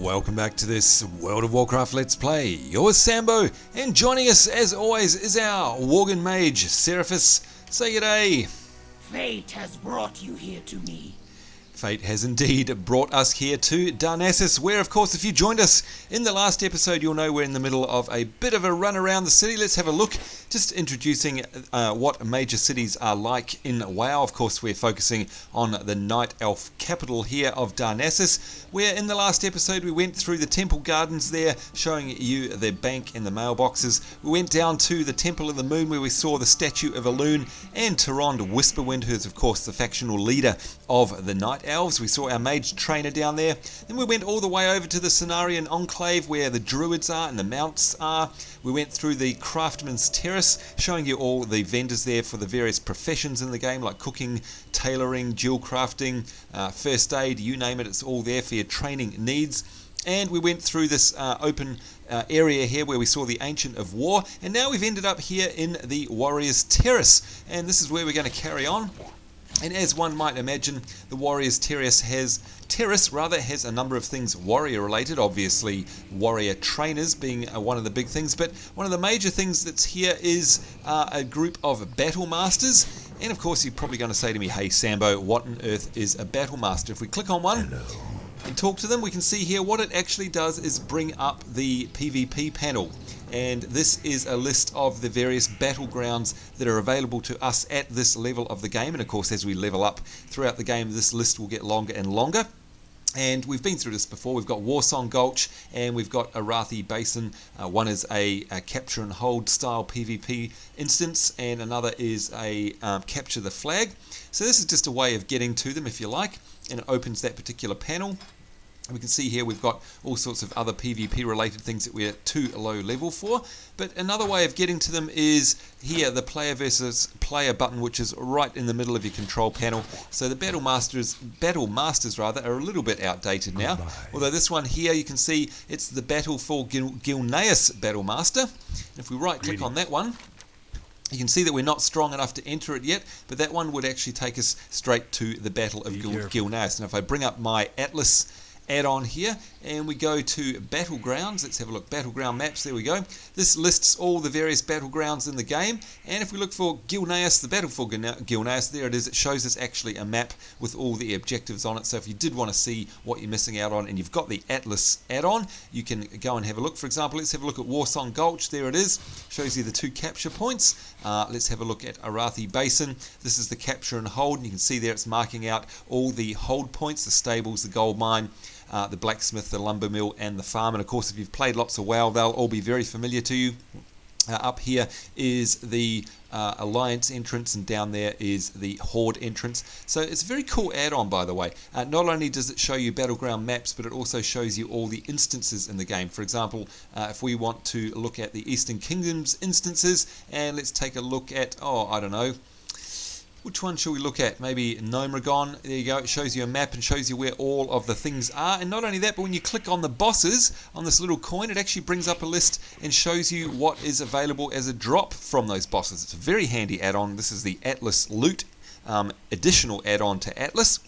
Welcome back to this World of Warcraft Let's Play. You're Sambo, and joining us as always is our Worgen Mage, Terrace. Say g'day. Fate has brought you here to me. Fate has indeed brought us here to Darnassus, where of course if you joined us in the last episode you'll know we're in the middle of a bit of a run around the city. Let's have a look, just introducing what major cities are like in WoW. Of course we're focusing on the Night Elf capital here of Darnassus, where in the last episode we went through the temple gardens there, showing you the bank and the mailboxes. We went down to the Temple of the Moon where we saw the statue of Elune and Tyrande Whisperwind, who is of course the factional leader of the Night Elves. We saw our mage trainer down there. Then we went all the way over to the Cenarian Enclave where the druids are and the mounts are. We went through the Craftsman's Terrace, showing you all the vendors there for the various professions in the game, like cooking, tailoring, jewel crafting, first aid, you name it, it's all there for your training needs. And we went through this open area here where we saw the Ancient of War, and now we've ended up here in the Warrior's Terrace, and this is where we're going to carry on. And as one might imagine, the Warrior's Terrace has a number of things warrior related, obviously warrior trainers being one of the big things, but one of the major things that's here is a group of battle masters. And of course you're probably going to say to me, hey Sambo, what on earth is a battle master? If we click on one and talk to them, we can see here what it actually does is bring up the PvP panel. And this is a list of the various battlegrounds that are available to us at this level of the game. And of course, as we level up throughout the game, this list will get longer and longer. And we've been through this before. We've got Warsong Gulch and we've got Arathi Basin. One is a capture and hold style PvP instance, and another is a capture the flag. So this is just a way of getting to them, if you like, and it opens that particular panel. We can see here we've got all sorts of other PvP related things that we're too low level for. But another way of getting to them is here, the player versus player button, which is right in the middle of your control panel. So the battle masters are a little bit outdated now. Although this one here, you can see it's the Battle for Gilneas Battle Master. If we right click on that one, you can see that we're not strong enough to enter it yet, but that one would actually take us straight to the Battle of Gilneas. And if I bring up my Atlas add-on here and we go to battlegrounds, let's have a look, battleground maps, there we go. This lists all the various battlegrounds in the game, and if we look for Gilneas, the battle for Gilneas, there it is. It shows us actually a map with all the objectives on it. So if you did want to see what you're missing out on and you've got the Atlas add-on, you can go and have a look. For example, let's have a look at Warsong Gulch, there it is, shows you the 2 capture points. Let's have a look at Arathi Basin. This is the capture and hold, and you can see there it's marking out all the hold points, the stables, the gold mine, the blacksmith, the lumber mill, and the farm. And of course, if you've played lots of WoW, they'll all be very familiar to you. Up here is the Alliance entrance, and down there is the Horde entrance. So it's a very cool add-on, by the way. Not only does it show you battleground maps, but it also shows you all the instances in the game. For example, if we want to look at the Eastern Kingdom's instances, and let's take a look at, I don't know, which one should we look at? Maybe Gnomeregan. There you go. It shows you a map and shows you where all of the things are. And not only that, but when you click on the bosses on this little coin, it actually brings up a list and shows you what is available as a drop from those bosses. It's a very handy add-on. This is the Atlas Loot additional add-on to Atlas.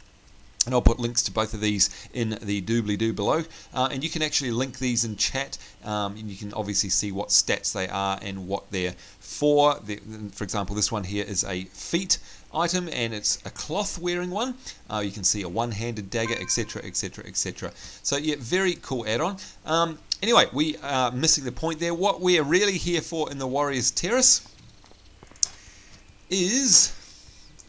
And I'll put links to both of these in the doobly-doo below. And you can actually link these in chat. And you can obviously see what stats they are and what they're for. For example, this one here is a feat item, and it's a cloth wearing one. You can see a one-handed dagger, etc, etc, etc. So yeah, very cool add-on. Anyway, we are missing the point there. What we are really here for in the Warrior's Terrace is,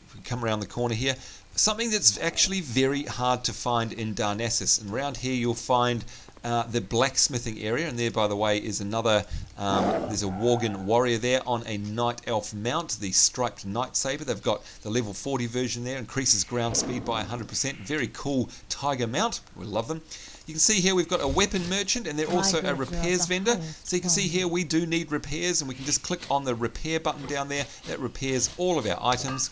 if we come around the corner here, something that's actually very hard to find in Darnassus. And around here you'll find the blacksmithing area, and there, by the way, is another, there's a Worgen warrior there on a Night Elf mount, the striped Night Saber. They've got the level 40 version there, increases ground speed by 100%. Very cool tiger mount, we love them. You can see here we've got a weapon merchant, and they're also a repairs vendor. So you can see here we do need repairs, and we can just click on the repair button down there. That repairs all of our items.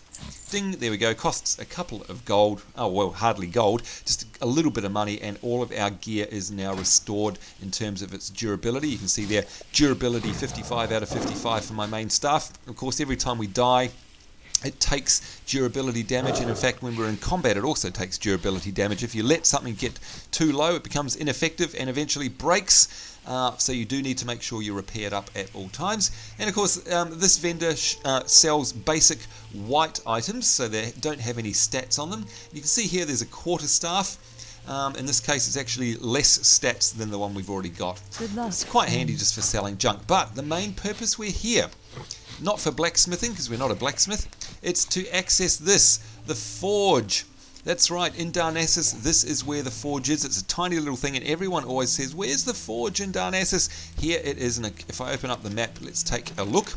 Ding, there we go. Costs a couple of gold. Oh, well, hardly gold. Just a little bit of money, and all of our gear is now restored in terms of its durability. You can see there, durability 55 out of 55 for my main stuff. Of course, every time we die, it takes durability damage, and in fact when we're in combat it also takes durability damage. If you let something get too low, it becomes ineffective and eventually breaks, so you do need to make sure you repair it up at all times. And of course this vendor sells basic white items, so they don't have any stats on them. You can see here there's a quarterstaff. In this case it's actually less stats than the one we've already got. Good luck. It's quite handy just for selling junk, but the main purpose we're here, not for blacksmithing because we're not a blacksmith, it's to access this, the forge. That's right, in Darnassus this is where the forge is. It's a tiny little thing and everyone always says, where's the forge in Darnassus? Here it is, and if I open up the map, let's take a look.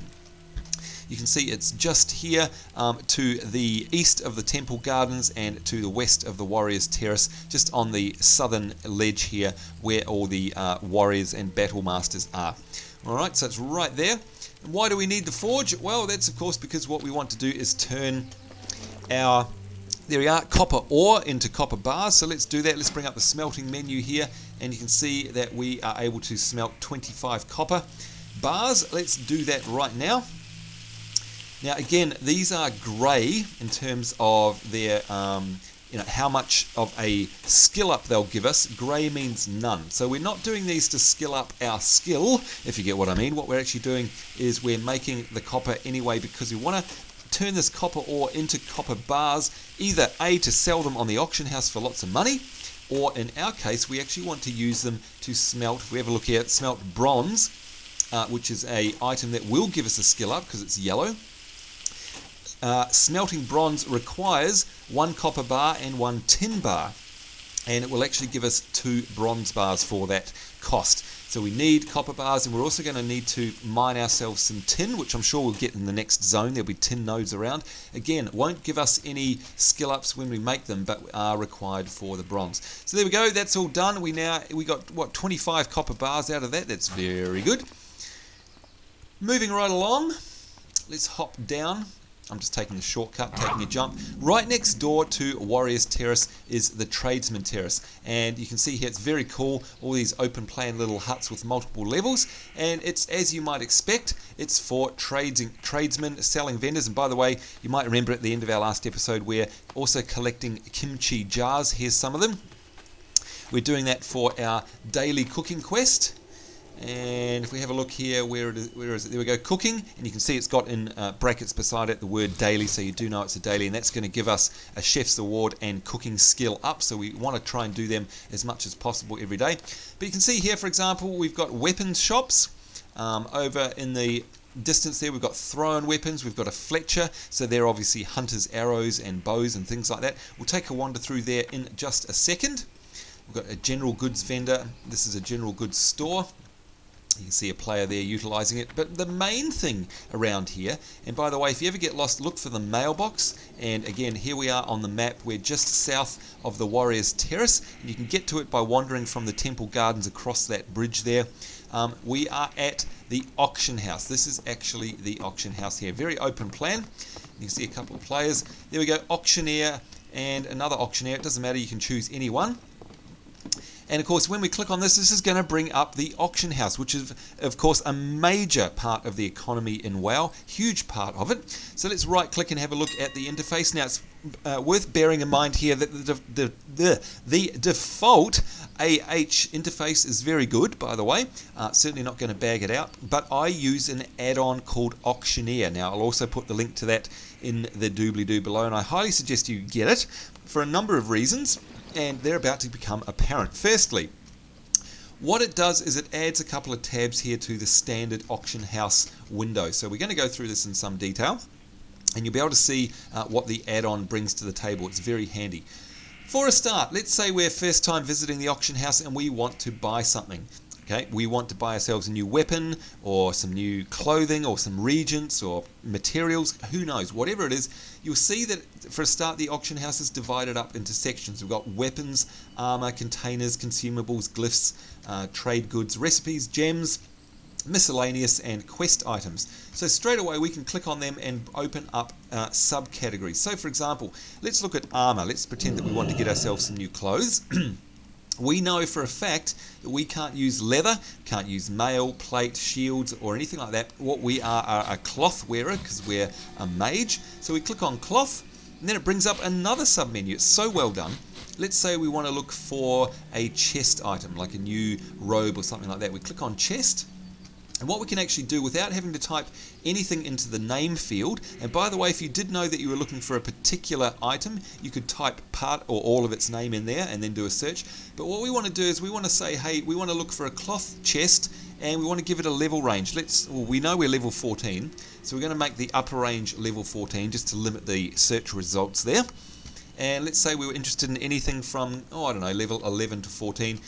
You can see it's just here to the east of the Temple Gardens and to the west of the Warriors Terrace, just on the southern ledge here where all the warriors and battle masters are. Alright, so it's right there. And why do we need the forge? Well, that's of course because what we want to do is turn our, there we are, copper ore into copper bars. So let's do that. Let's bring up the smelting menu here, and you can see that we are able to smelt 25 copper bars. Let's do that right now. Now again, these are grey in terms of their, how much of a skill up they'll give us. Grey means none. So we're not doing these to skill up our skill, if you get what I mean. What we're actually doing is we're making the copper anyway because we want to turn this copper ore into copper bars, either A, to sell them on the auction house for lots of money, or in our case, we actually want to use them to smelt, if we have a look here, smelt bronze, which is a item that will give us a skill up because it's yellow. Smelting bronze requires 1 copper bar and 1 tin bar, and it will actually give us 2 bronze bars for that cost. So we need copper bars, and we're also going to need to mine ourselves some tin, which I'm sure we'll get in the next zone. There'll be tin nodes around. Again, won't give us any skill ups when we make them, but are required for the bronze. So there we go, that's all done. We got what, 25 copper bars out of that. That's very good. Moving right along, let's hop down. I'm just taking the shortcut, taking a jump. Right next door to Warriors Terrace is the Tradesman Terrace, and you can see here it's very cool, all these open plan little huts with multiple levels, and it's, as you might expect, it's for tradesmen, selling vendors. And by the way, you might remember at the end of our last episode we're also collecting kimchi jars. Here's some of them. We're doing that for our daily cooking quest. And if we have a look here, where is it? There we go, cooking, and you can see it's got in brackets beside it the word daily, so you do know it's a daily, and that's going to give us a chef's award and cooking skill up, so we want to try and do them as much as possible every day. But you can see here, for example, we've got weapons shops. Over in the distance there we've got thrown weapons, we've got a Fletcher, so they're obviously hunters' arrows and bows and things like that. We'll take a wander through there in just a second. We've got a general goods vendor. This is a general goods store. You can see a player there utilising it. But the main thing around here, and by the way, if you ever get lost, look for the mailbox. And again, here we are on the map. We're just south of the Warriors Terrace, and you can get to it by wandering from the Temple Gardens across that bridge there. We are at the auction house. This is actually the auction house here. Very open plan. You can see a couple of players. There we go, auctioneer and another auctioneer. It doesn't matter, you can choose any one. And of course, when we click on this, this is going to bring up the auction house, which is, of course, a major part of the economy in WoW, huge part of it. So let's right-click and have a look at the interface. Now, it's worth bearing in mind here that the default AH interface is very good, by the way. Certainly not going to bag it out, but I use an add-on called Auctioneer. Now, I'll also put the link to that in the doobly-doo below, and I highly suggest you get it for a number of reasons. And they're about to become apparent. Firstly, what it does is it adds a couple of tabs here to the standard auction house window. So we're going to go through this in some detail, and you'll be able to see what the add-on brings to the table. It's very handy. For a start, let's say we're first time visiting the auction house and we want to buy something. Okay, we want to buy ourselves a new weapon or some new clothing or some regents or materials, who knows, whatever it is. You'll see that for a start the auction house is divided up into sections. We've got weapons, armor, containers, consumables, glyphs, trade goods, recipes, gems, miscellaneous and quest items. So straight away we can click on them and open up subcategories. So for example, let's look at armor. Let's pretend that we want to get ourselves some new clothes. We know for a fact that we can't use leather, can't use mail, plate, shields, or anything like that. What we are a cloth wearer because we're a mage. So we click on cloth, and then it brings up another submenu. It's so well done. Let's say we want to look for a chest item, like a new robe or something like that. We click on chest. And what we can actually do without having to type anything into the name field, and by the way, if you did know that you were looking for a particular item, you could type part or all of its name in there and then do a search. But what we want to do is we want to say, hey, we want to look for a cloth chest and we want to give it a level range. We know we're level 14, so we're going to make the upper range level 14 just to limit the search results there. And let's say we were interested in anything from, I don't know, level 11 to 14.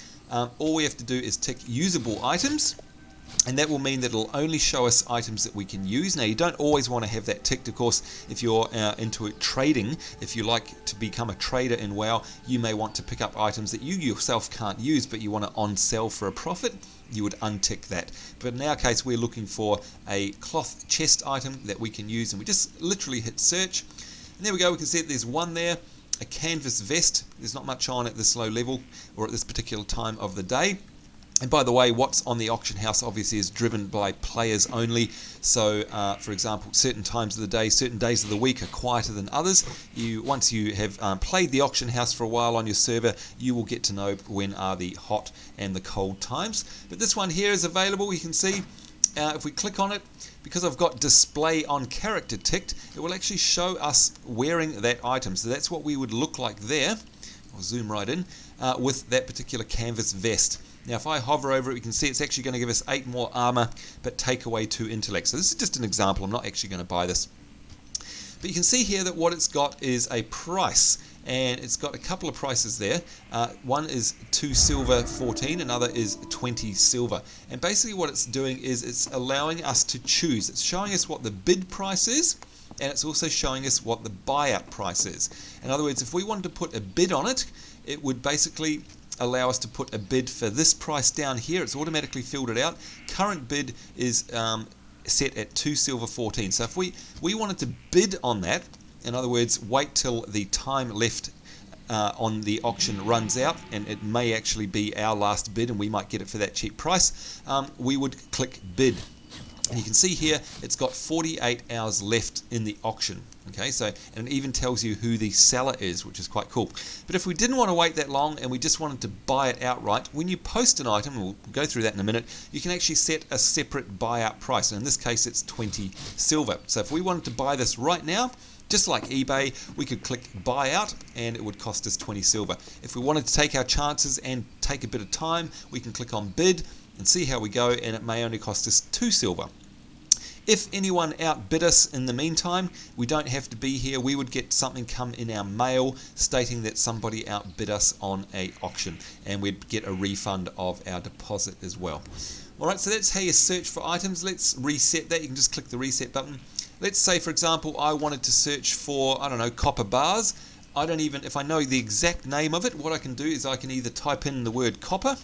All we have to do is tick usable items. And that will mean that it'll only show us items that we can use. Now, you don't always want to have that ticked, of course. If you're into trading, if you like to become a trader in WoW, you may want to pick up items that you yourself can't use, but you want to on-sell for a profit. You would untick that. But in our case, we're looking for a cloth chest item that we can use, and we just literally hit search. And there we go. We can see that there's one there, a canvas vest. There's not much on at this low level or at this particular time of the day. And by the way, what's on the auction house obviously is driven by players only. So, for example, certain times of the day, certain days of the week are quieter than others. Once you have played the auction house for a while on your server, you will get to know when are the hot and the cold times. But this one here is available. You can see if we click on it, because I've got display on character ticked, it will actually show us wearing that item. So that's what we would look like there. I'll zoom right in with that particular canvas vest. Now, if I hover over it, we can see it's actually going to give us 8 more armor, but take away 2 intellect. So this is just an example. I'm not actually going to buy this. But you can see here that what it's got is a price, and it's got a couple of prices there. One is 2 silver 14, another is 20 silver. And basically what it's doing is it's allowing us to choose. It's showing us what the bid price is, and it's also showing us what the buyout price is. In other words, if we wanted to put a bid on it, it would basically allow us to put a bid for this price down here. It's automatically filtered out. Current bid is set at 2 silver 14. So if we wanted to bid on that, in other words, wait till the time left on the auction runs out, and it may actually be our last bid and we might get it for that cheap price, we would click bid. And you can see here it's got 48 hours left in the auction. Okay, so, and it even tells you who the seller is, which is quite cool. But if we didn't want to wait that long and we just wanted to buy it outright, when you post an item, and we'll go through that in a minute, you can actually set a separate buyout price. And in this case, it's 20 silver. So if we wanted to buy this right now, just like eBay, we could click buy out and it would cost us 20 silver. If we wanted to take our chances and take a bit of time, we can click on bid and see how we go, and it may only cost us 2 silver. If anyone outbid us in the meantime, we don't have to be here. We would get something come in our mail stating that somebody outbid us on an auction, and we'd get a refund of our deposit as well. Alright, so that's how you search for items. Let's reset that. You can just click the reset button. Let's say, for example, I wanted to search for, I don't know, copper bars. If I know the exact name of it, what I can do is I can either type in the word copper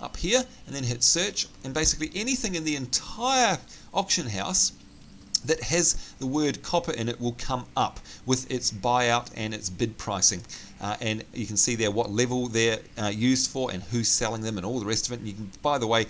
up here and then hit search, and basically anything in the entire auction house that has the word copper in it will come up with its buyout and its bid pricing, and you can see there what level they're used for and who's selling them and all the rest of it. And you can, by the way,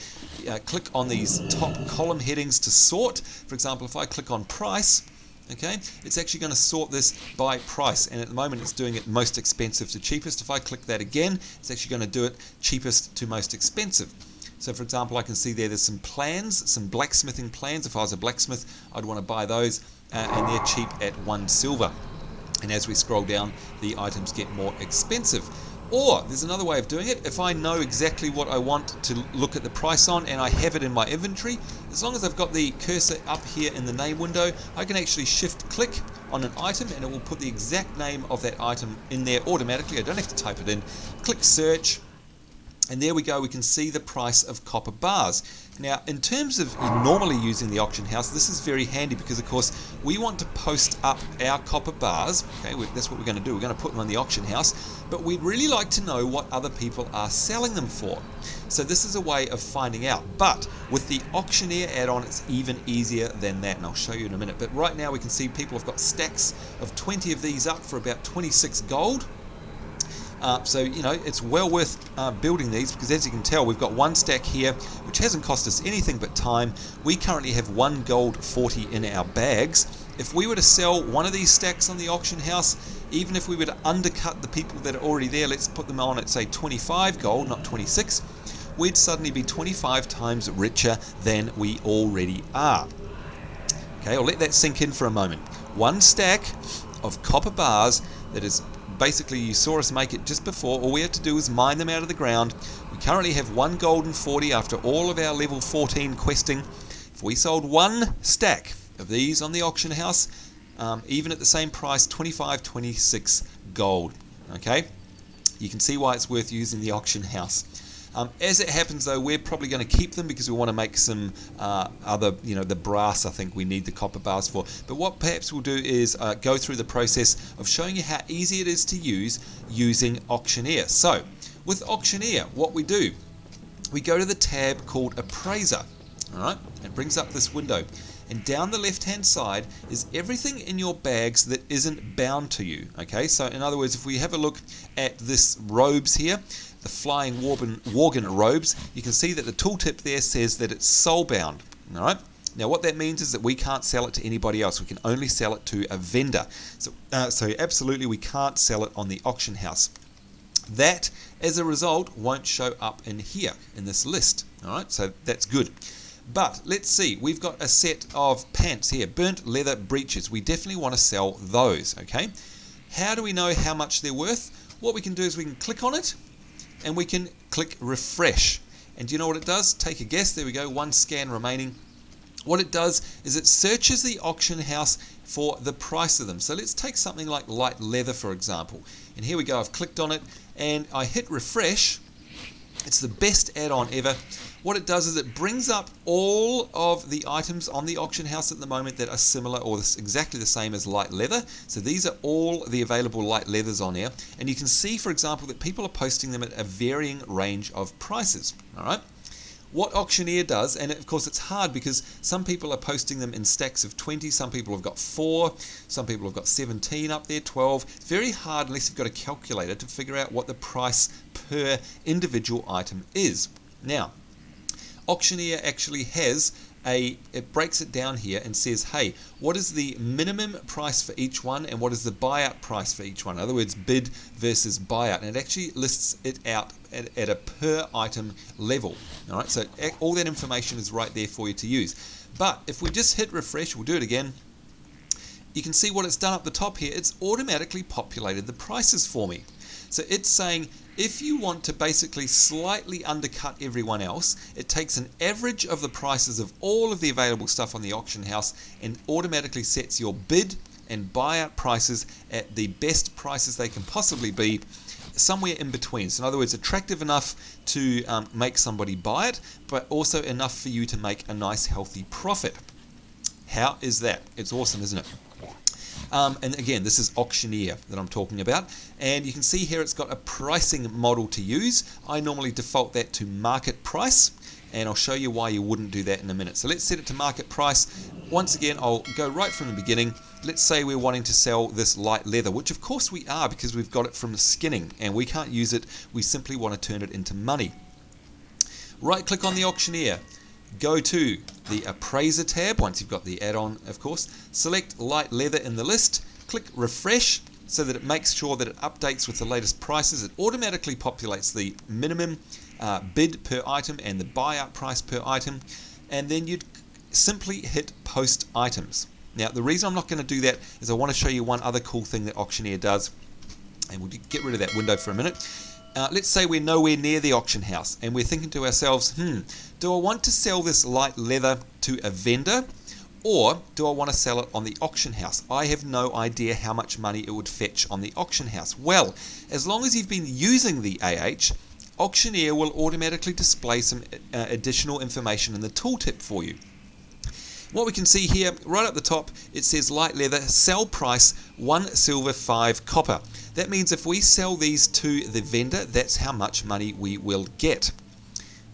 click on these top column headings to sort. For example, if I click on price, okay, it's actually going to sort this by price, and at the moment it's doing it most expensive to cheapest. If I click that again, it's actually going to do it cheapest to most expensive. So for example, I can see there's some plans, some blacksmithing plans. If I was a blacksmith, I'd want to buy those, and they're cheap at 1 silver. And as we scroll down, the items get more expensive. Or there's another way of doing it. If I know exactly what I want to look at the price on and I have it in my inventory, as long as I've got the cursor up here in the name window, I can actually shift click on an item and it will put the exact name of that item in there automatically. I don't have to type it in. Click search. And there we go, we can see the price of copper bars. Now, in terms of normally using the auction house, this is very handy because, of course, we want to post up our copper bars. Okay, that's what we're going to do. We're going to put them on the auction house, but we'd really like to know what other people are selling them for. So this is a way of finding out. But with the auctioneer add-on, it's even easier than that, and I'll show you in a minute. But right now we can see people have got stacks of 20 of these up for about 26 gold. So, it's well worth building these, because as you can tell, we've got one stack here, which hasn't cost us anything but time. We currently have 1 gold 40 in our bags. If we were to sell one of these stacks on the auction house, even if we were to undercut the people that are already there, let's put them on at, say, 25 gold, not 26, we'd suddenly be 25 times richer than we already are. Okay, I'll let that sink in for a moment. One stack of copper bars that is basically, you saw us make it just before. All we have to do is mine them out of the ground. We currently have 1 gold and 40 after all of our level 14 questing. If we sold one stack of these on the auction house, even at the same price, 25, 26 gold. Okay, you can see why it's worth using the auction house. As it happens, though, we're probably going to keep them because we want to make some other, the brass I think we need the copper bars for. But what perhaps we'll do is go through the process of showing you how easy it is to use using Auctioneer. So, with Auctioneer, what we do, we go to the tab called Appraiser. Alright, it brings up this window. And down the left-hand side is everything in your bags that isn't bound to you. Okay, so in other words, if we have a look at this robes here, the flying Worgen robes, you can see that the tooltip there says that it's soul bound. Alright, now what that means is that we can't sell it to anybody else. We can only sell it to a vendor. So absolutely we can't sell it on the auction house. That, as a result, won't show up in here in this list. Alright, so that's good. But let's see, we've got a set of pants here, burnt leather breeches. We definitely want to sell those, okay? How do we know how much they're worth? What we can do is we can click on it and we can click refresh. And do you know what it does? Take a guess. There we go, 1 scan remaining. What it does is it searches the auction house for the price of them. So let's take something like light leather, for example. And here we go, I've clicked on it and I hit refresh. It's the best add-on ever. What it does is it brings up all of the items on the auction house at the moment that are similar or exactly the same as light leather. So these are all the available light leathers on here. And you can see, for example, that people are posting them at a varying range of prices. All right. What Auctioneer does, and of course it's hard because some people are posting them in stacks of 20, some people have got 4, some people have got 17 up there, 12. It's very hard unless you've got a calculator to figure out what the price per individual item is. Now, Auctioneer actually has it breaks it down here and says, hey, what is the minimum price for each one and what is the buyout price for each one? In other words, bid versus buyout. And it actually lists it out at a per item level. All right, so all that information is right there for you to use. But if we just hit refresh, we'll do it again. You can see what it's done up the top here. It's automatically populated the prices for me. So it's saying if you want to basically slightly undercut everyone else, it takes an average of the prices of all of the available stuff on the auction house and automatically sets your bid and buyout prices at the best prices they can possibly be, somewhere in between. So in other words, attractive enough to make somebody buy it, but also enough for you to make a nice healthy profit. How is that? It's awesome, isn't it? And again, this is Auctioneer that I'm talking about. And you can see here it's got a pricing model to use. I normally default that to market price. And I'll show you why you wouldn't do that in a minute. So let's set it to market price. Once again, I'll go right from the beginning. Let's say we're wanting to sell this light leather, which of course we are because we've got it from skinning. And we can't use it. We simply want to turn it into money. Right click on the Auctioneer. Go to the Appraiser tab, once you've got the add-on, of course. Select light leather in the list. Click refresh so that it makes sure that it updates with the latest prices. It automatically populates the minimum bid per item and the buyout price per item. And then you'd simply hit post items. Now, the reason I'm not going to do that is I want to show you one other cool thing that Auctioneer does. And we'll get rid of that window for a minute. Let's say we're nowhere near the auction house and we're thinking to ourselves, do I want to sell this light leather to a vendor or do I want to sell it on the auction house? I have no idea how much money it would fetch on the auction house. Well, as long as you've been using the AH, Auctioneer will automatically display some additional information in the tooltip for you. What we can see here, right up the top, it says light leather, sell price 1 silver 5 copper. That means if we sell these to the vendor, that's how much money we will get.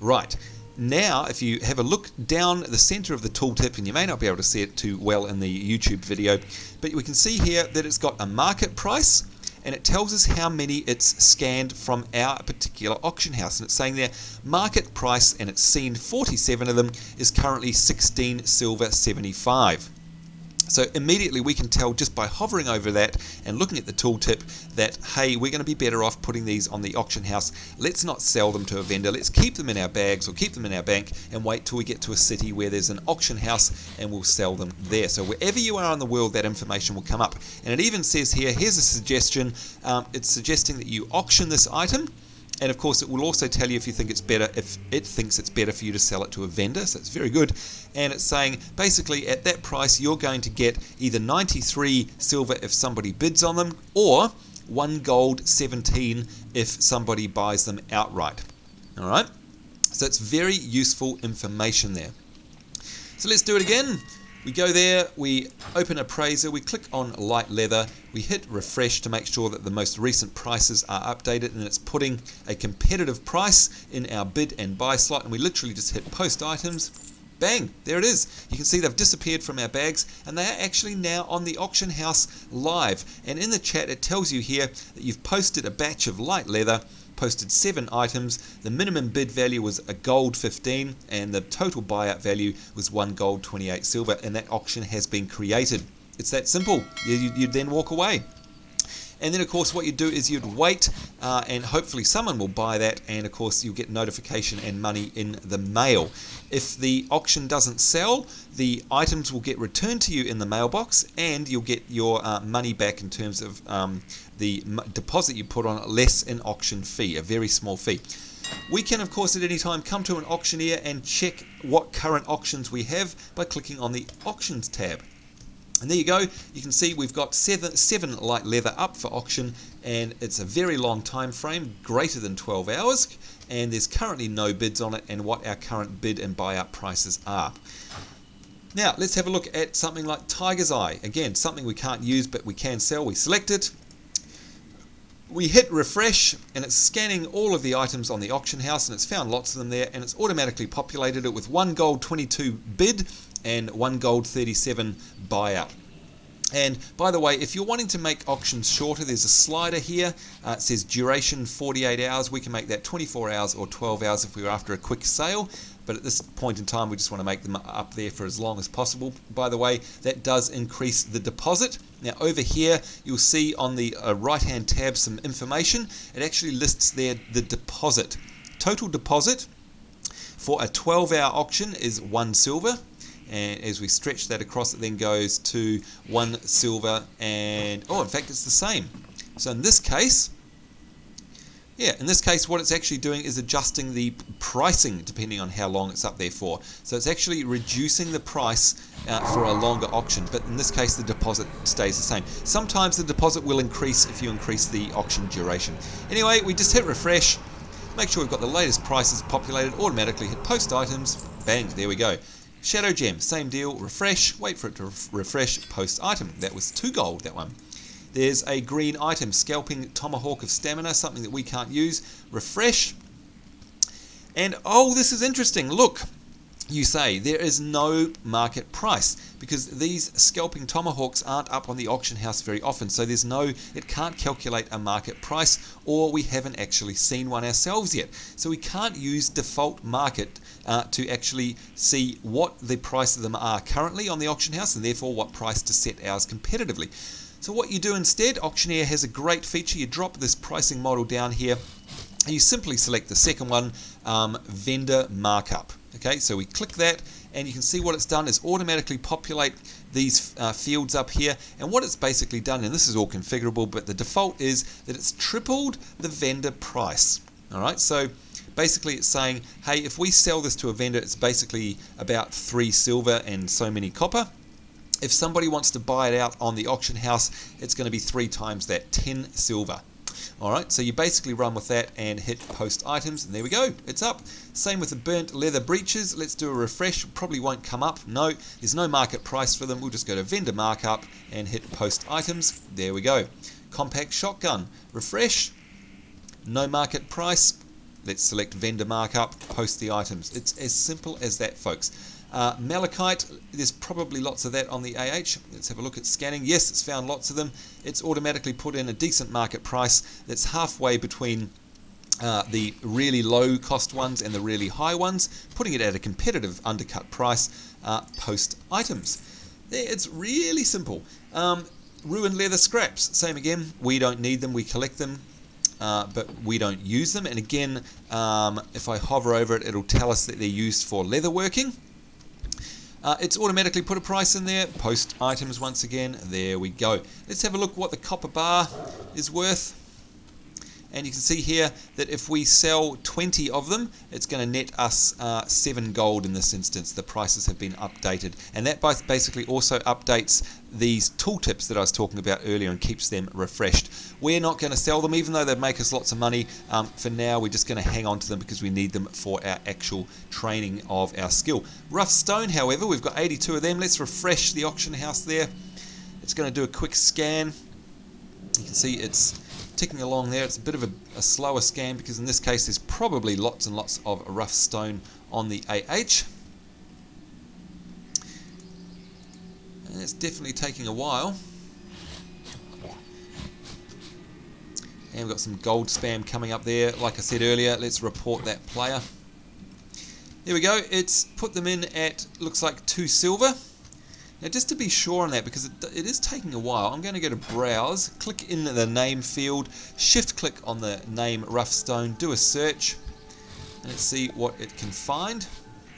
Right, now if you have a look down the center of the tooltip, and you may not be able to see it too well in the YouTube video, but we can see here that it's got a market price and it tells us how many it's scanned from our particular auction house. And it's saying there market price, and it's seen 47 of them, is currently 16 silver 75. So immediately we can tell just by hovering over that and looking at the tooltip that, hey, we're going to be better off putting these on the auction house. Let's not sell them to a vendor. Let's keep them in our bags or keep them in our bank and wait till we get to a city where there's an auction house, and we'll sell them there. So wherever you are in the world, that information will come up. And it even says here, here's a suggestion. It's suggesting that you auction this item. And of course, it will also tell you if you think it's better, if it thinks it's better for you to sell it to a vendor. So it's very good. And it's saying basically at that price, you're going to get either 93 silver if somebody bids on them, or 1 gold 17 if somebody buys them outright. All right. So it's very useful information there. So let's do it again. We go there, we open Appraiser, we click on light leather, we hit refresh to make sure that the most recent prices are updated, and it's putting a competitive price in our bid and buy slot, and we literally just hit post items. Bang, there it is. You can see they've disappeared from our bags, and they are actually now on the auction house live. And in the chat it tells you here that you've posted a batch of light leather, posted 7 items. The minimum bid value was a gold 15, and the total buyout value was 1 gold 28 silver, and that auction has been created. It's that simple. You'd then walk away. And then of course what you'd do is you'd wait, and hopefully someone will buy that, and of course you'll get notification and money in the mail. If the auction doesn't sell, the items will get returned to you in the mailbox, and you'll get your money back in terms of the deposit you put on, less an auction fee, a very small fee. We can of course at any time come to an auctioneer and check what current auctions we have by clicking on the auctions tab. And there you go, you can see we've got 7 light leather up for auction, and it's a very long time frame, greater than 12 hours, and there's currently no bids on it, and what our current bid and buyout prices are. Now let's have a look at something like Tiger's Eye. Again, something we can't use but we can sell. We select it, we hit refresh, and it's scanning all of the items on the auction house, and it's found lots of them there, and it's automatically populated it with 1 gold 22 bid and 1 gold 37 buyout. And by the way, if you're wanting to make auctions shorter, there's a slider here. It says duration 48 hours. We can make that 24 hours or 12 hours if we were after a quick sale. But at this point in time, we just want to make them up there for as long as possible. By the way, that does increase the deposit. Now over here, you'll see on the right-hand tab some information. It actually lists there the deposit. Total deposit for a 12-hour auction is 1 silver. And as we stretch that across, it then goes to 1 silver, and in fact it's the same. So in this case, what it's actually doing is adjusting the pricing depending on how long it's up there for. So it's actually reducing the price for a longer auction, but in this case the deposit stays the same. Sometimes the deposit will increase if you increase the auction duration. Anyway, we just hit refresh, make sure we've got the latest prices populated, automatically hit post items, bang, there we go. Shadow Gem, same deal, refresh, wait for it to refresh, post item. That was 2 gold, that one. There's a green item, Scalping Tomahawk of Stamina, something that we can't use. Refresh. And this is interesting. Look, you say there is no market price because these Scalping Tomahawks aren't up on the auction house very often. So it can't calculate a market price, or we haven't actually seen one ourselves yet. So we can't use default market to actually see what the price of them are currently on the auction house, and therefore what price to set ours competitively. So what you do instead, Auctioneer has a great feature. You drop this pricing model down here, and you simply select the second one, vendor markup. Okay, so we click that, and you can see what it's done is automatically populate these fields up here. And what it's basically done, and this is all configurable, but the default is that it's tripled the vendor price. All right, so basically it's saying, hey, if we sell this to a vendor, it's basically about 3 silver and so many copper. If somebody wants to buy it out on the auction house, it's going to be 3 times that, 10 silver. Alright, so you basically run with that and hit post items, and there we go, it's up. Same with the burnt leather breeches. Let's do a refresh. Probably won't come up. No, there's no market price for them. We'll just go to vendor markup and hit post items. There we go. Compact shotgun, refresh. No market price. Let's select vendor markup, post the items. It's as simple as that, folks. Malachite, there's probably lots of that on the AH. Let's have a look at scanning. Yes, it's found lots of them. It's automatically put in a decent market price that's halfway between the really low cost ones and the really high ones, putting it at a competitive undercut price post items. It's really simple. Ruined leather scraps, same again. We don't need them, we collect them, but we don't use them. And again, if I hover over it, it'll tell us that they're used for leather working. It's automatically put a price in there. Post items once again. There we go. Let's have a look what the copper bar is worth. And you can see here that if we sell 20 of them, it's going to net us 7 gold in this instance. The prices have been updated. And that basically also updates these tooltips that I was talking about earlier and keeps them refreshed. We're not going to sell them, even though they make us lots of money. For now, we're just going to hang on to them because we need them for our actual training of our skill. Rough stone, however, we've got 82 of them. Let's refresh the auction house there. It's going to do a quick scan. You can see it's ticking along there. It's a bit of a slower scan because in this case there's probably lots and lots of rough stone on the AH. And it's definitely taking a while. And we've got some gold spam coming up there. Like I said earlier, let's report that player. There we go. It's put them in at, looks like 2 silver. Now just to be sure on that, because it is taking a while, I'm going to go to Browse, click in the name field, shift click on the name Rough Stone, do a search, and let's see what it can find.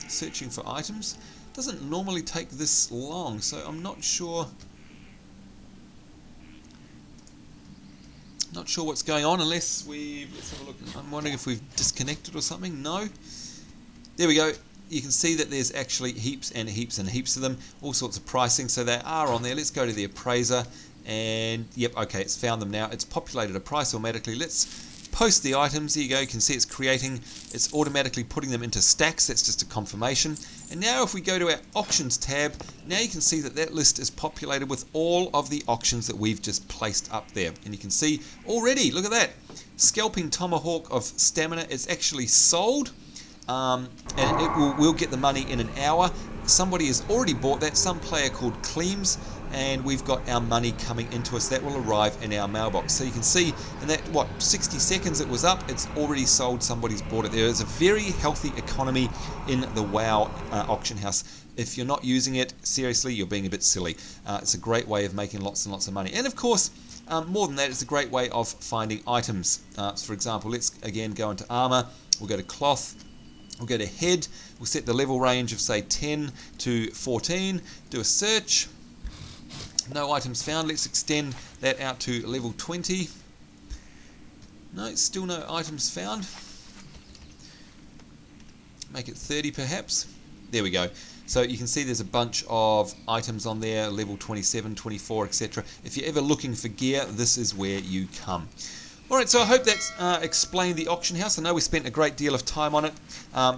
Searching for items. Doesn't normally take this long, so I'm not sure what's going on unless let's have a look. I'm wondering if we've disconnected or something. No. There we go. You can see that there's actually heaps and heaps and heaps of them, all sorts of pricing, so they are on there. Let's go to the appraiser, and yep, okay, it's found them now. It's populated a price automatically. Let's post the items. There you go. You can see it's automatically putting them into stacks. That's just a confirmation. And now if we go to our auctions tab, now you can see that list is populated with all of the auctions that we've just placed up there. And you can see already, look at that, Scalping Tomahawk of Stamina is actually sold. And we'll get the money in an hour. Somebody has already bought that, some player called Cleems, and we've got our money coming into us. That will arrive in our mailbox. So you can see in that, 60 seconds it was up, it's already sold, somebody's bought it. There is a very healthy economy in the WoW auction house. If you're not using it, seriously, you're being a bit silly. It's a great way of making lots and lots of money. And of course, more than that, it's a great way of finding items. For example, let's again go into armor. We'll go to cloth. We'll go to head, we'll set the level range of say 10 to 14, do a search, no items found. Let's extend that out to level 20, no, still no items found, make it 30 perhaps, there we go. So you can see there's a bunch of items on there, level 27, 24, etc. If you're ever looking for gear, this is where you come. Alright, so I hope that's explained the auction house. I know we spent a great deal of time on it.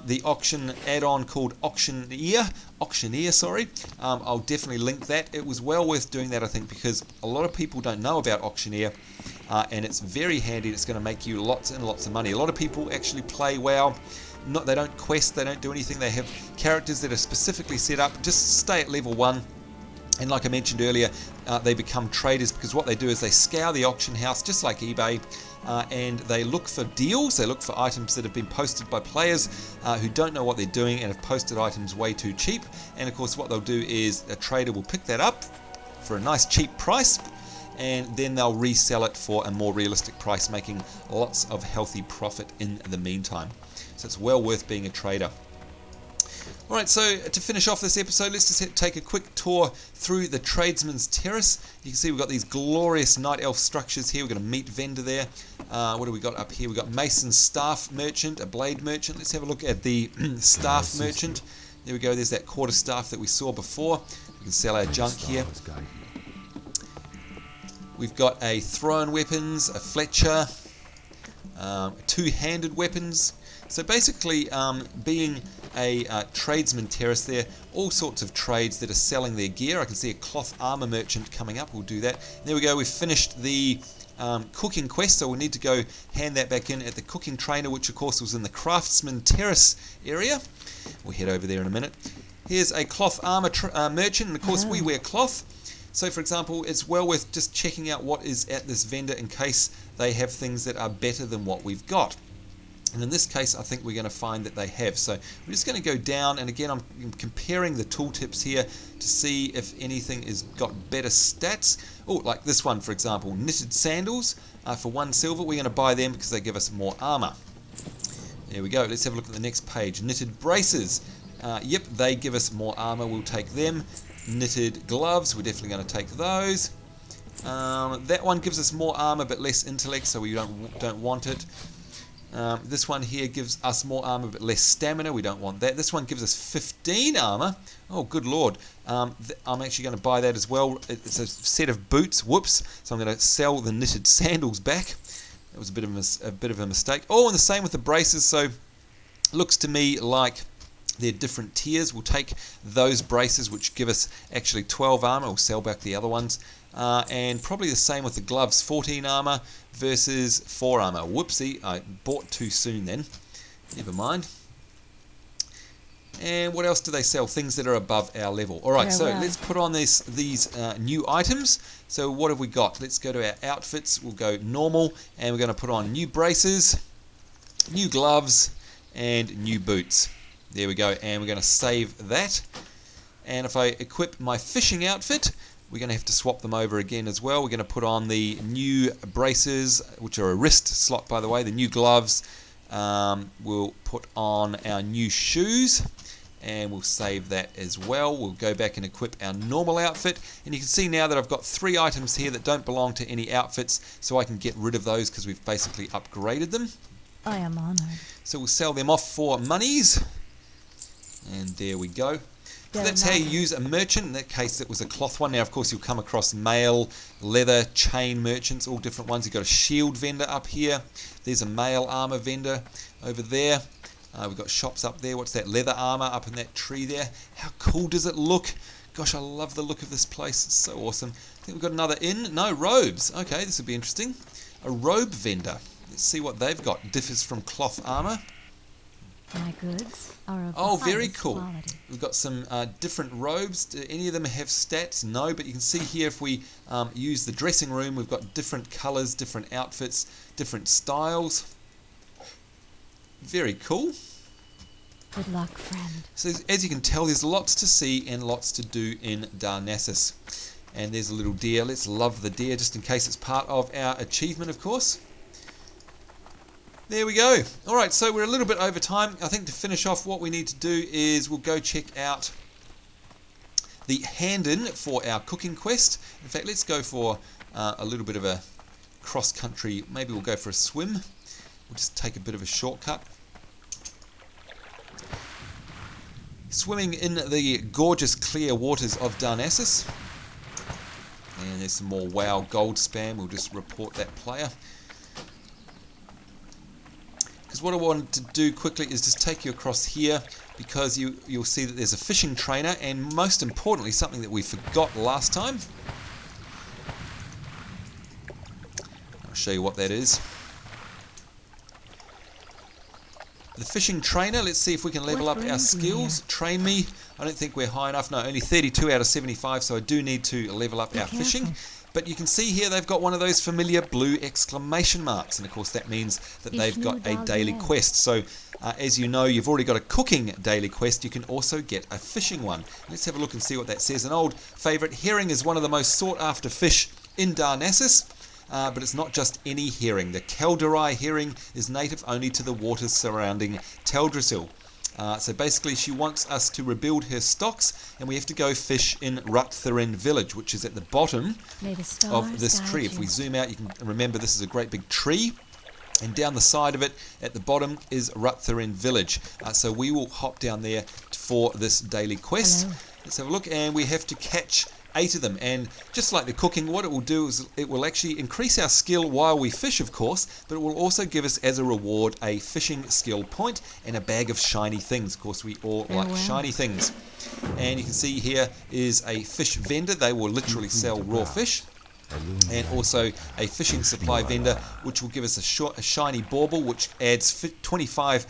The auction add-on called Auctioneer, I'll definitely link that. It was well worth doing that, I think, because a lot of people don't know about Auctioneer, and it's very handy. It's going to make you lots and lots of money. A lot of people actually play WoW. They don't quest, they don't do anything. They have characters that are specifically set up. Just stay at level 1. And like I mentioned earlier, they become traders because what they do is they scour the auction house just like eBay, and they look for deals. They look for items that have been posted by players who don't know what they're doing and have posted items way too cheap. And of course what they'll do is a trader will pick that up for a nice cheap price, and then they'll resell it for a more realistic price, making lots of healthy profit in the meantime. So it's well worth being a trader. Alright, so to finish off this episode, let's just take a quick tour through the Tradesman's Terrace. You can see we've got these glorious Night Elf structures here. We've got a meat vendor there. What do we got up here? We've got Mason's Staff Merchant, a Blade Merchant. Let's have a look at the Staff Merchant. There we go, there's that quarterstaff that we saw before. We can sell our junk here. We've got a thrown weapons, a Fletcher, two-handed weapons. So basically, being a tradesman terrace there, all sorts of trades that are selling their gear. I can see a cloth armor merchant coming up. We'll do that. There we go. We've finished the cooking quest, so we'll need to go hand that back in at the cooking trainer, which of course was in the craftsman terrace area. We'll head over there in a minute. Here's a cloth armor merchant, and of course we wear cloth. So for example, it's well worth just checking out what is at this vendor in case they have things that are better than what we've got. And in this case, I think we're going to find that they have. So we're just going to go down, and again, I'm comparing the tooltips here to see if anything has got better stats. Oh, like this one, for example, knitted sandals for 1 silver. We're going to buy them because they give us more armor. There we go. Let's have a look at the next page. Knitted braces. Yep, they give us more armor. We'll take them. Knitted gloves. We're definitely going to take those. That one gives us more armor but less intellect, so we don't want it. This one here gives us more armor but less stamina. We don't want that. This one gives us 15 armor. Oh, good lord. I'm actually going to buy that as well. It's a set of boots. Whoops. So I'm going to sell the knitted sandals back. That was a bit of a mistake. Oh, and the same with the braces. So looks to me like they're different tiers. We'll take those braces, which give us actually 12 armor. We'll sell back the other ones. And probably the same with the gloves, 14 armor versus 4 armor. Whoopsie, I bought too soon then. Never mind. And what else do they sell? Things that are above our level. Alright, so let's put on these new items. So what have we got? Let's go to our outfits. We'll go normal, and we're going to put on new braces, new gloves, and new boots. There we go, and we're going to save that. And if I equip my fishing outfit, we're going to have to swap them over again as well. We're going to put on the new braces, which are a wrist slot, by the way, the new gloves. We'll put on our new shoes, and we'll save that as well. We'll go back and equip our normal outfit, and you can see now that I've got 3 items here that don't belong to any outfits, so I can get rid of those because we've basically upgraded them. I am honored. So we'll sell them off for monies, and there we go. So that's how you use a merchant. In that case, it was a cloth one. Now, of course, you'll come across mail, leather, chain merchants, all different ones. You've got a shield vendor up here. There's a mail armor vendor over there. We've got shops up there. What's that? Leather armor up in that tree there. How cool does it look? Gosh, I love the look of this place. It's so awesome. I think we've got another inn. No, robes. Okay, this will be interesting. A robe vendor. Let's see what they've got. Differs from cloth armor. My goods are of Oh, the very highest cool. quality. We've got some different robes. Do any of them have stats? No, but you can see here if we use the dressing room, we've got different colours, different outfits, different styles. Very cool. Good luck, friend. So as you can tell, there's lots to see and lots to do in Darnassus. And there's a little deer. Let's love the deer just in case it's part of our achievement, of course. There we go. Alright, so we're a little bit over time. I think to finish off, what we need to do is we'll go check out the hand-in for our cooking quest. In fact, let's go for a little bit of a cross-country. Maybe we'll go for a swim. We'll just take a bit of a shortcut. Swimming in the gorgeous clear waters of Darnassus. And there's some more WoW gold spam. We'll just report that player. Because what I wanted to do quickly is just take you across here, because you'll see that there's a fishing trainer, and most importantly, something that we forgot last time. I'll show you what that is. The fishing trainer, let's see if we can level up our skills. Train me. I don't think we're high enough. No, only 32 out of 75, so I do need to level up our fishing. But you can see here they've got one of those familiar blue exclamation marks, and of course that means that they've got a daily quest. So as you know, you've already got a cooking daily quest. You can also get a fishing one. Let's have a look and see what that says. An old favourite, herring is one of the most sought after fish in Darnassus. But it's not just any herring. The Kelderai herring is native only to the waters surrounding Teldrassil. So basically she wants us to rebuild her stocks, and we have to go fish in Ruttherin village, which is at the bottom of this tree. If we zoom out, you can remember this is a great big tree, and down the side of it at the bottom is Ruttherin village. So we will hop down there for this daily quest. Let's have a look, and we have to catch 8 of them, and just like the cooking, what it will do is it will actually increase our skill while we fish, of course, but it will also give us as a reward a fishing skill point and a bag of shiny things. Of course, we all like shiny things. And you can see here is a fish vendor. They will literally sell raw fish. and also a fishing supply vendor, which will give us a shiny bauble, which adds 25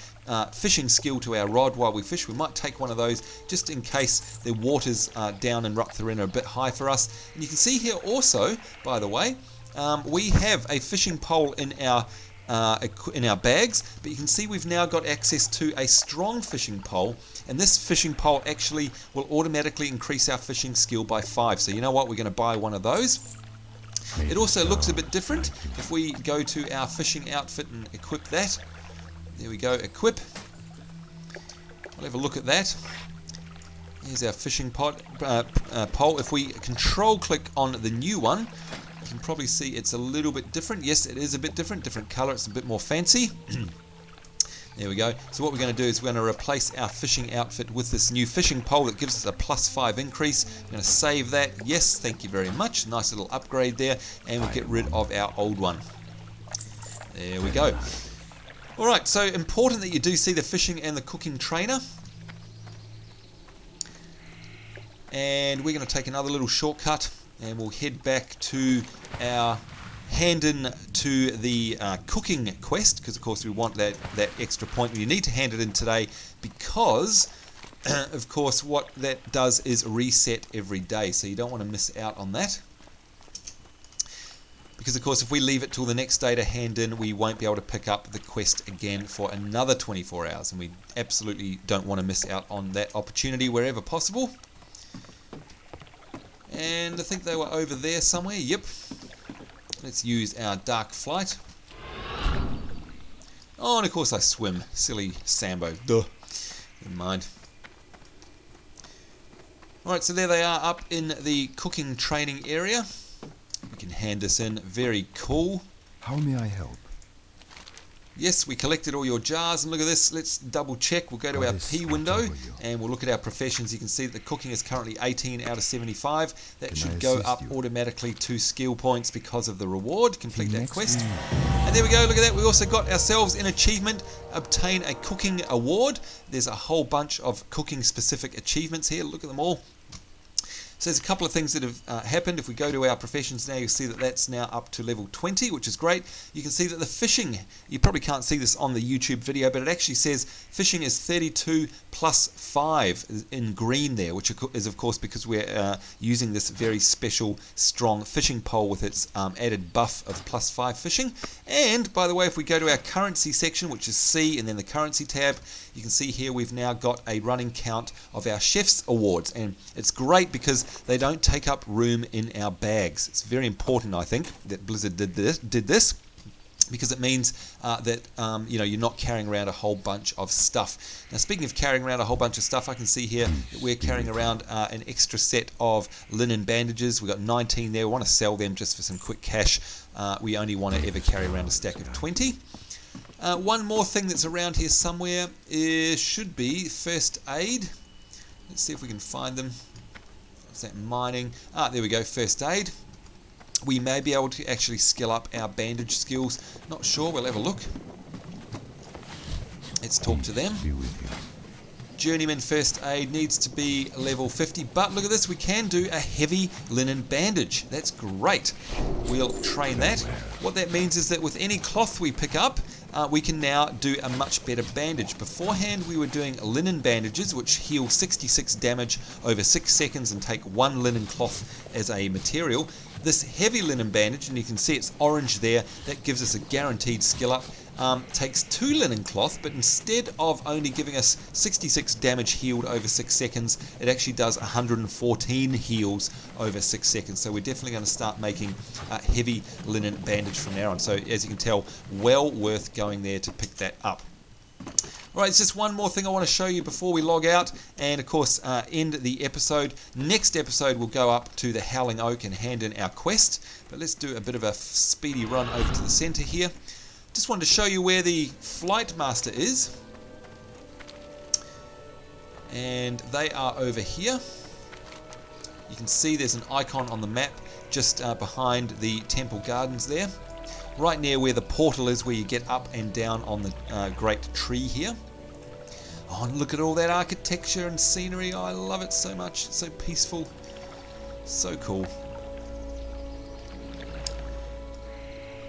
fishing skill to our rod while we fish. We might take one of those just in case the waters down in Rupthurin are a bit high for us. And you can see here also, by the way, we have a fishing pole in our bags, but you can see we've now got access to a strong fishing pole, and this fishing pole actually will automatically increase our fishing skill by 5. So you know what, we're going to buy one of those. It also looks a bit different if we go to our fishing outfit and equip that. There we go, equip. We'll have a look at that. Here's our fishing pole. If we control click on the new one, you can probably see it's a little bit different. Yes, it is a bit different color, it's a bit more fancy. There we go. So what we're going to do is we're going to replace our fishing outfit with this new fishing pole that gives us a +5 increase. We're going to save that. Yes, thank you very much. Nice little upgrade there. And we'll get rid of our old one. There we go. Alright, so important that you do see the fishing and the cooking trainer. And we're going to take another little shortcut and we'll head back to our hand in to the cooking quest, because of course we want that extra point. You need to hand it in today because of course what that does is reset every day, so you don't want to miss out on that, because of course if we leave it till the next day to hand in, we won't be able to pick up the quest again for another 24 hours, and we absolutely don't want to miss out on that opportunity wherever possible. And I think they were over there somewhere. Yep. Let's use our dark flight. Oh, and of course I swim. Silly Sambo. Duh. Never mind. Alright, so there they are up in the cooking training area. We can hand this in. Very cool. How may I help? Yes, we collected all your jars, and look at this. Let's double check. We'll go to our P window and we'll look at our professions. You can see that the cooking is currently 18 out of 75. That should go up automatically 2 skill points because of the reward. Complete that quest. And there we go, look at that. We also got ourselves an achievement, obtain a cooking award. There's a whole bunch of cooking specific achievements here. Look at them all. So there's a couple of things that have happened. If we go to our professions now, you'll see that that's now up to level 20, which is great. You can see that the fishing, you probably can't see this on the YouTube video, but it actually says fishing is 32 plus 5 in green there, which is of course because we're using this very special strong fishing pole with its added buff of +5 fishing. And by the way, if we go to our currency section, which is C and then the currency tab, you can see here we've now got a running count of our chef's awards, and it's great because they don't take up room in our bags. It's very important, I think, that Blizzard did this because it means that you're not carrying around a whole bunch of stuff. Now, speaking of carrying around a whole bunch of stuff, I can see here that we're carrying around an extra set of linen bandages. We've got 19 there. We want to sell them just for some quick cash. We only want to ever carry around a stack of 20. One more thing that's around here somewhere should be first aid. Let's see if we can find them. What's that, mining? There we go, first aid. We may be able to actually skill up our bandage skills. Not sure, we'll have a look. Let's talk to them. Journeyman first aid needs to be level 50, but look at this, we can do a heavy linen bandage. That's great. We'll train that. What that means is that with any cloth we pick up, we can now do a much better bandage. Beforehand we were doing linen bandages which heal 66 damage over 6 seconds and take 1 linen cloth as a material. This heavy linen bandage, and you can see it's orange there, that gives us a guaranteed skill up. Takes 2 linen cloth, but instead of only giving us 66 damage healed over 6 seconds, it actually does 114 heals over 6 seconds. So we're definitely going to start making heavy linen bandage from now on. So as you can tell, well worth going there to pick that up. Alright, it's just one more thing I want to show you before we log out and of course end the episode. Next episode we'll go up to the Howling Oak and hand in our quest, but let's do a bit of a speedy run over to the center here. Just wanted to show you where the Flight Master is, and they are over here. You can see there's an icon on the map just behind the Temple Gardens there, right near where the portal is, where you get up and down on the great tree here. Oh, and look at all that architecture and scenery. Oh, I love it so much. It's so peaceful, so cool.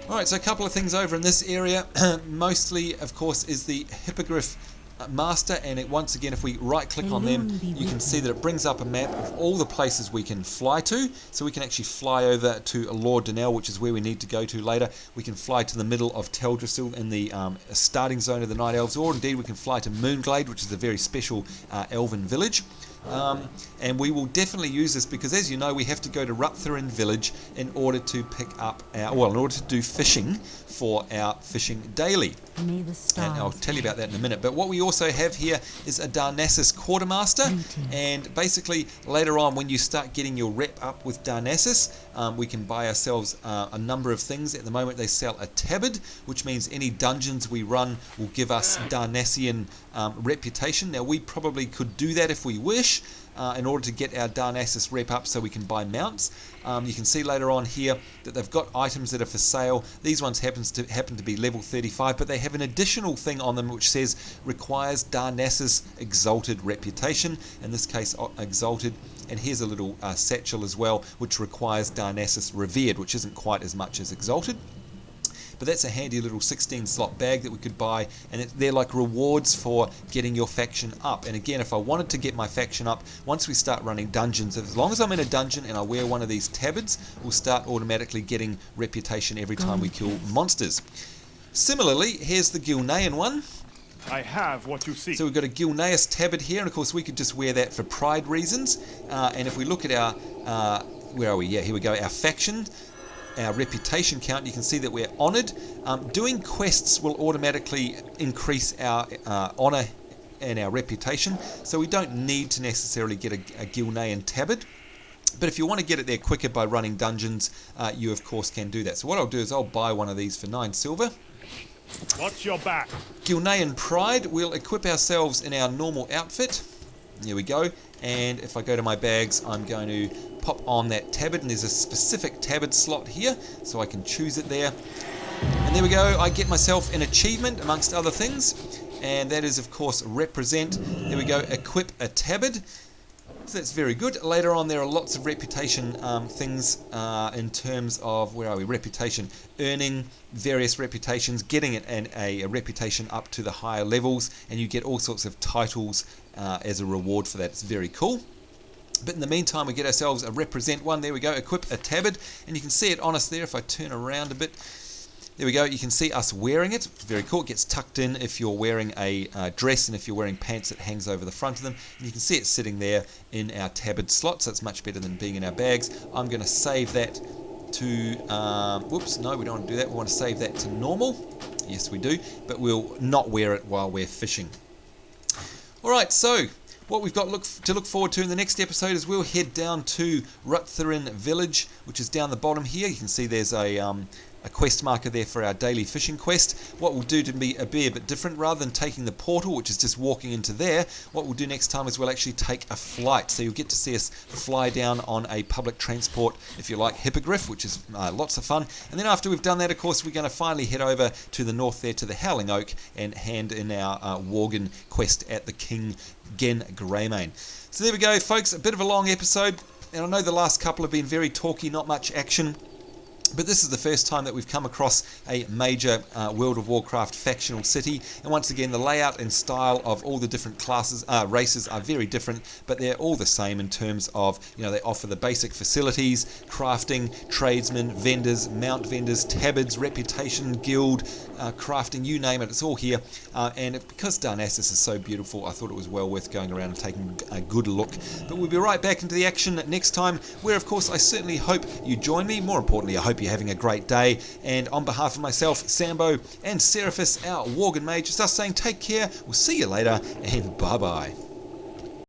Alright, so a couple of things over in this area. Mostly, of course, is the Hippogriff Master, and once again, if we right click on them, you can see that it brings up a map of all the places we can fly to. So we can actually fly over to Lord Donnell, which is where we need to go to later. We can fly to the middle of Teldrassil in the starting zone of the Night Elves, or indeed we can fly to Moonglade, which is a very special elven village. And we will definitely use this because, as you know, we have to go to Ruttherin village in order to pick up in order to do fishing for our fishing daily. May the stars And I'll tell you about that in a minute. But what we also have here is a Darnassus Quartermaster, and basically later on when you start getting your rep up with Darnassus, we can buy ourselves a number of things. At the moment they sell a tabard, which means any dungeons we run will give us Darnassian reputation. Now we probably could do that if we wish, in order to get our Darnassus rep up so we can buy mounts. You can see later on here that they've got items that are for sale. These ones happen to be level 35, but they have an additional thing on them which says requires Darnassus exalted reputation, in this case exalted. And here's a little satchel as well which requires Darnassus revered, which isn't quite as much as exalted. But that's a handy little 16 slot bag that we could buy, and they're like rewards for getting your faction up. And again, if I wanted to get my faction up, once we start running dungeons, as long as I'm in a dungeon and I wear one of these tabards, we'll start automatically getting reputation every time we kill monsters. Similarly, here's the Gilnean one. I have what you see. So we've got a Gilneas tabard here, and of course we could just wear that for pride reasons. And if we look at our, where are we? Yeah, here we go, our faction. Our reputation count, you can see that we're honoured. Doing quests will automatically increase our honour and our reputation, so we don't need to necessarily get a Gilnean tabard. But if you want to get it there quicker by running dungeons, you of course can do that. So what I'll do is I'll buy one of these for 9 silver. Watch your back. Gilnean Pride, we'll equip ourselves in our normal outfit. Here we go. And if I go to my bags, I'm going to pop on that tabard, and there's a specific tabard slot here, so I can choose it there. And there we go, I get myself an achievement amongst other things, and that is of course represent. There we go, equip a tabard. So that's very good. Later on there are lots of reputation things in terms of, where are we, reputation, earning various reputations, getting it a reputation up to the higher levels, and you get all sorts of titles as a reward for that. It's very cool. But in the meantime, we get ourselves a represent one. There we go, equip a tabard, and you can see it on us there if I turn around a bit. There we go, you can see us wearing it. Very cool. It gets tucked in if you're wearing a dress, and if you're wearing pants, it hangs over the front of them. And you can see it sitting there in our tabard slot, so it's much better than being in our bags. I'm going to save that to, whoops, no, we don't want to do that. We want to save that to normal. Yes, we do, but we'll not wear it while we're fishing. Alright, so what we've got to look forward to in the next episode is we'll head down to Ruttherin village, which is down the bottom here. You can see there's a quest marker there for our daily fishing quest. What we'll do to be a bit different, rather than taking the portal, which is just walking into there, what we'll do next time is we'll actually take a flight. So you'll get to see us fly down on a public transport, if you like, hippogriff, which is lots of fun. And then after we've done that, of course, we're going to finally head over to the north there to the Howling Oak and hand in our Worgen quest at the King Gen Greymane. So there we go, folks, a bit of a long episode, and I know the last couple have been very talky, not much action. But this is the first time that we've come across a major World of Warcraft factional city, and once again the layout and style of all the different races are very different, but they're all the same in terms of, they offer the basic facilities, crafting, tradesmen, vendors, mount vendors, tabards, reputation, guild, crafting, you name it, it's all here. And because Darnassus is so beautiful, I thought it was well worth going around and taking a good look. But we'll be right back into the action next time, where of course I certainly hope you join me. More importantly, I hope you're having a great day. And on behalf of myself, Sambo, and Seraphis, our Worgen Mage, it's us saying take care, we'll see you later, and bye bye.